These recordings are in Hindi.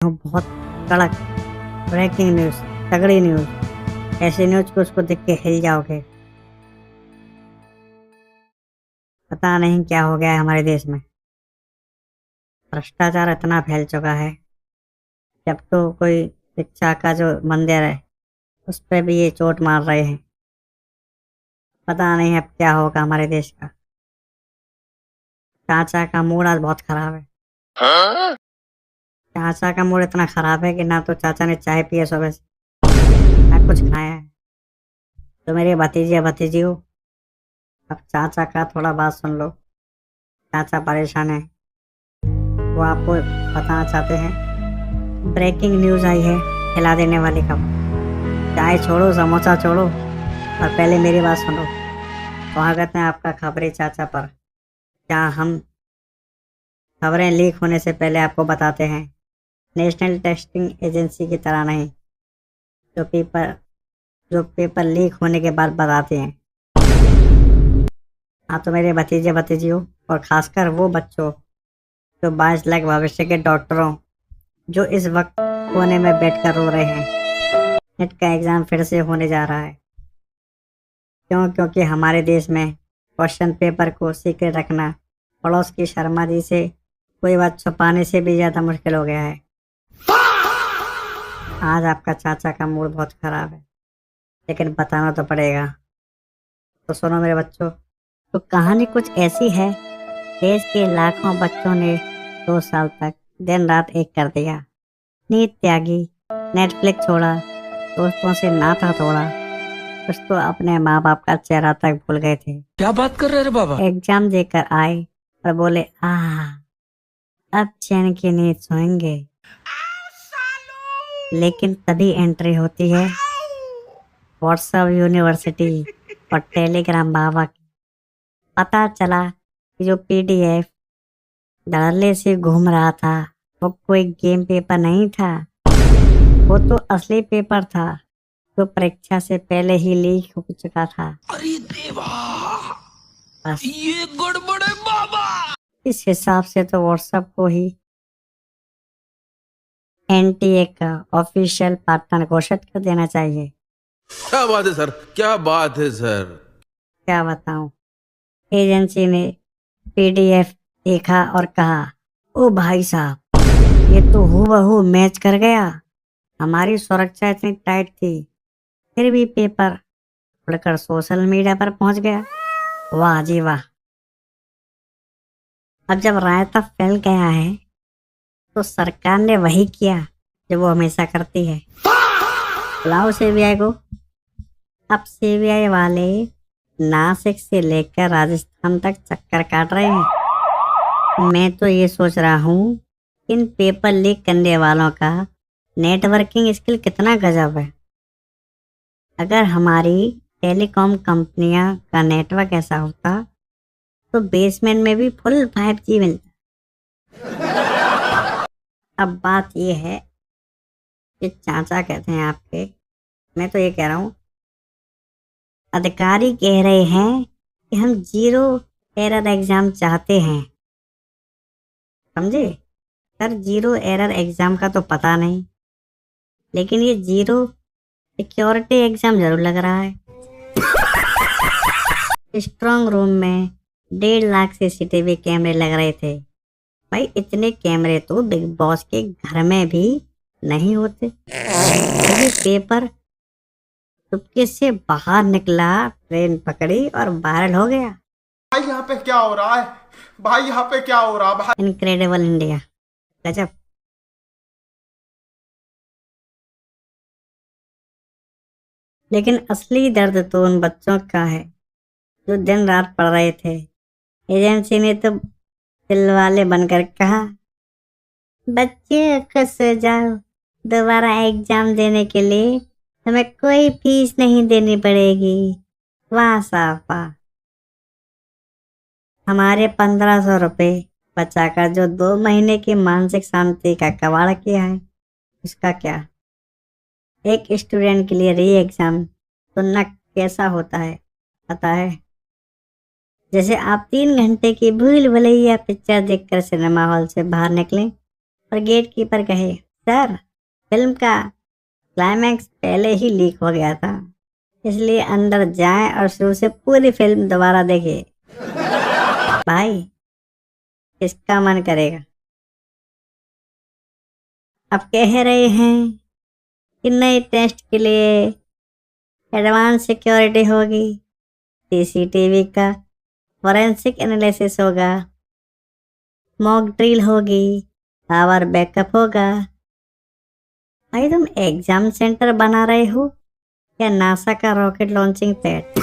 हूँ बहुत कड़क ब्रेकिंग न्यूज़, तगड़ी न्यूज़। ऐसी न्यूज़ को उसको देख के हिल जाओगे। पता नहीं क्या हो गया है हमारे देश में। भ्रष्टाचार इतना फैल चुका है। जब तो कोई शिक्षा का जो मंदिर है उस पर भी ये चोट मार रहे हैं। पता नहीं अब क्या होगा हमारे देश का। चाचा का मूड आज बहुत खराब है। चाचा का मूड इतना खराब है कि ना तो चाचा ने चाय पी है सुबह से, ना कुछ खाया है। तो मेरे भतीजे भतीजी हो, अब चाचा का थोड़ा बात सुन लो। चाचा परेशान है, वो आपको बताना चाहते हैं। ब्रेकिंग न्यूज़ आई है हिला देने वाली खबर। चाय छोड़ो, समोसा छोड़ो और पहले मेरी बात सुनो। स्वागत है आपका खबरी चाचा पर, जहाँ हम खबरें लीक होने से पहले आपको बताते हैं। नेशनल टेस्टिंग एजेंसी की तरह नहीं, जो पेपर लीक होने के बाद बताते हैं। हाँ, तो मेरे भतीजे भतीजियों और खासकर वो बच्चों जो 22 लाख भविष्य के डॉक्टरों जो इस वक्त कोने में बैठकर रो रहे हैं। नेट का एग्जाम फिर से होने जा रहा है। क्यों? क्योंकि हमारे देश में क्वेश्चन पेपर को सीक्रेट रखना पड़ोस की शर्मा जी से कोई बात छुपाने से भी ज्यादा मुश्किल हो गया है। आज आपका चाचा का मूड बहुत खराब है, लेकिन बताना तो पड़ेगा। तो सुनो मेरे बच्चों, तो कहानी कुछ ऐसी है। देश के लाखों बच्चों ने 2 साल तक दिन रात एक कर दिया। नींद त्यागी, नेटफ्लिक्स छोड़ा, दोस्तों से नाता तोड़ा, कुछ तो अपने माँ बाप का चेहरा तक भूल गए थे। क्या बात कर रहे रे बाबा? एग्जाम देकर आए और बोले अब चैन की नींद सोएंगे। लेकिन तभी एंट्री होती है व्हाट्सएप यूनिवर्सिटी और टेलीग्राम बाबा की। पता चला कि जो पीडीएफ धड़ल्ले से घूम रहा था वो कोई गेम पेपर नहीं था, वो तो असली पेपर था जो परीक्षा से पहले ही लीक हो चुका था। अरे देवा, बस ये गड़बड़ है बाबा। इस हिसाब से तो व्हाट्सएप को ही एनटीए का ऑफिशियल पार्टनर घोषित कर देना चाहिए। क्या बात है सर, क्या बात है सर। क्या बताऊं, एजेंसी ने पीडीएफ देखा और कहा, ओ भाई साहब ये तो हूबहू मैच कर गया। हमारी सुरक्षा इतनी टाइट थी, फिर भी पेपर उड़कर सोशल मीडिया पर पहुंच गया। वाह जी वाह। अब जब रायता फैल गया है तो सरकार ने वही किया जो वो हमेशा करती है। बुलाओ सीबीआई को। अब सीबीआई वाले नासिक से लेकर राजस्थान तक चक्कर काट रहे हैं। मैं तो ये सोच रहा हूँ इन पेपर लीक करने वालों का नेटवर्किंग स्किल कितना गजब है। अगर हमारी टेलीकॉम कंपनियां का नेटवर्क ऐसा होता तो बेसमेंट में भी फुल 5G मिलता। अब बात ये है कि चाचा कहते हैं आपके, मैं तो ये कह रहा हूँ अधिकारी कह रहे हैं कि हम 0 एरर एग्जाम चाहते हैं। समझे सर? 0 एरर एग्जाम का तो पता नहीं, लेकिन ये 0 सिक्योरिटी एग्जाम जरूर लग रहा है। स्ट्रांग रूम में 1.5 लाख सीसीटीवी कैमरे लग रहे थे। भाई इतने कैमरे तो बिग बॉस के घर में भी नहीं होते। ये पेपर चुपके से बाहर निकला, ट्रेन पकड़ी और वायरल हो गया। भाई यहाँ पे क्या हो रहा है? भाई यहाँ पे क्या हो रहा है भाई? इनक्रेडिबल इंडिया, गजब। लेकिन असली दर्द तो उन बच्चों का है जो दिन रात पढ़ रहे थे। एजेंसी ने तो दिलवाले बनकर कहा, बच्चे खुश हो जाओ, दोबारा एग्जाम देने के लिए हमें कोई फीस नहीं देनी पड़ेगी। वाह साहब वाह। हमारे 1500 रुपये बचाकर जो 2 महीने की मानसिक शांति का कबाड़ किया है, उसका क्या? एक स्टूडेंट के लिए री एग्जाम सुनना कैसा होता है पता है? जैसे आप 3 घंटे की भूल भुलैया पिक्चर देखकर सिनेमा हॉल से बाहर निकले और गेट कीपर कहे, सर, फिल्म का क्लाइमैक्स पहले ही लीक हो गया था, इसलिए अंदर जाएं और शुरू से पूरी फिल्म दोबारा देखिए। भाई, किसका मन करेगा? अब कह रहे हैं कि नए टेस्ट के लिए एडवांस सिक्योरिटी होगी, सीसीटीवी का फॉरेंसिक एनालिसिस होगा, मॉक ड्रिल होगी, पावर बैकअप होगा। भाई, तुम एग्जाम सेंटर बना रहे हो या नासा का रॉकेट लॉन्चिंग पैड?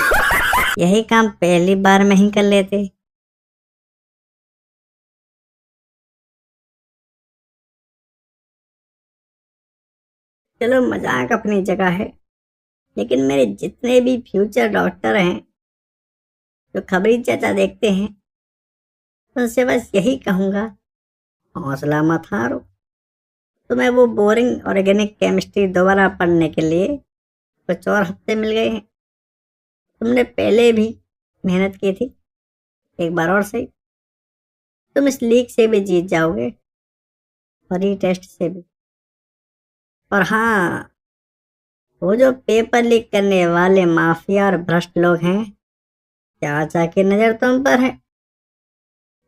यही काम पहली बार में ही कर लेते। चलो, मजाक अपनी जगह है, लेकिन मेरे जितने भी फ्यूचर डॉक्टर हैं जो खबरी चाचा देखते हैं, उनसे बस यही कहूंगा, हौसला मत हारो। तुम्हें वो बोरिंग ऑर्गेनिक केमिस्ट्री दोबारा पढ़ने के लिए कुछ और हफ्ते मिल गए हैं। तुमने पहले भी मेहनत की थी, एक बार और सही। तुम इस लीग से भी जीत जाओगे और ये टेस्ट से भी। और हाँ, वो जो पेपर लीक करने वाले माफिया और भ्रष्ट लोग हैं, चाचा की नजर तुम पर है।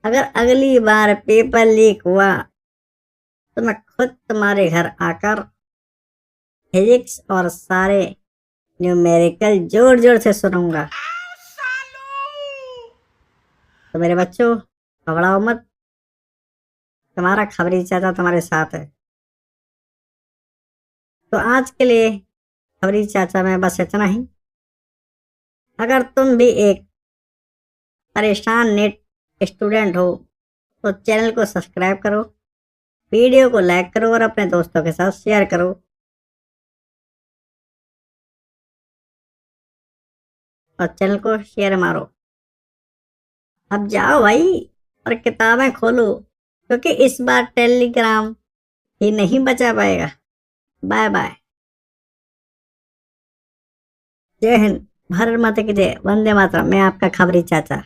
अगर अगली बार पेपर लीक हुआ तो मैं खुद तुम्हारे घर आकर फिजिक्स और सारे न्यूमेरिकल जोर जोर से सुनूंगा। तो मेरे बच्चों, घबराओ मत, तुम्हारा खबरी चाचा तुम्हारे साथ है। तो आज के लिए खबरी चाचा में बस इतना ही। अगर तुम भी एक परेशान नेट स्टूडेंट हो तो चैनल को सब्सक्राइब करो, वीडियो को लाइक करो और अपने दोस्तों के साथ शेयर करो। और चैनल को शेयर मारो। अब जाओ भाई और किताबें खोलो, क्योंकि इस बार टेलीग्राम ही नहीं बचा पाएगा। Bye bye. जय हिंद, भारत माता की जय, वंदे मातरम। मैं आपका खबरी चाचा।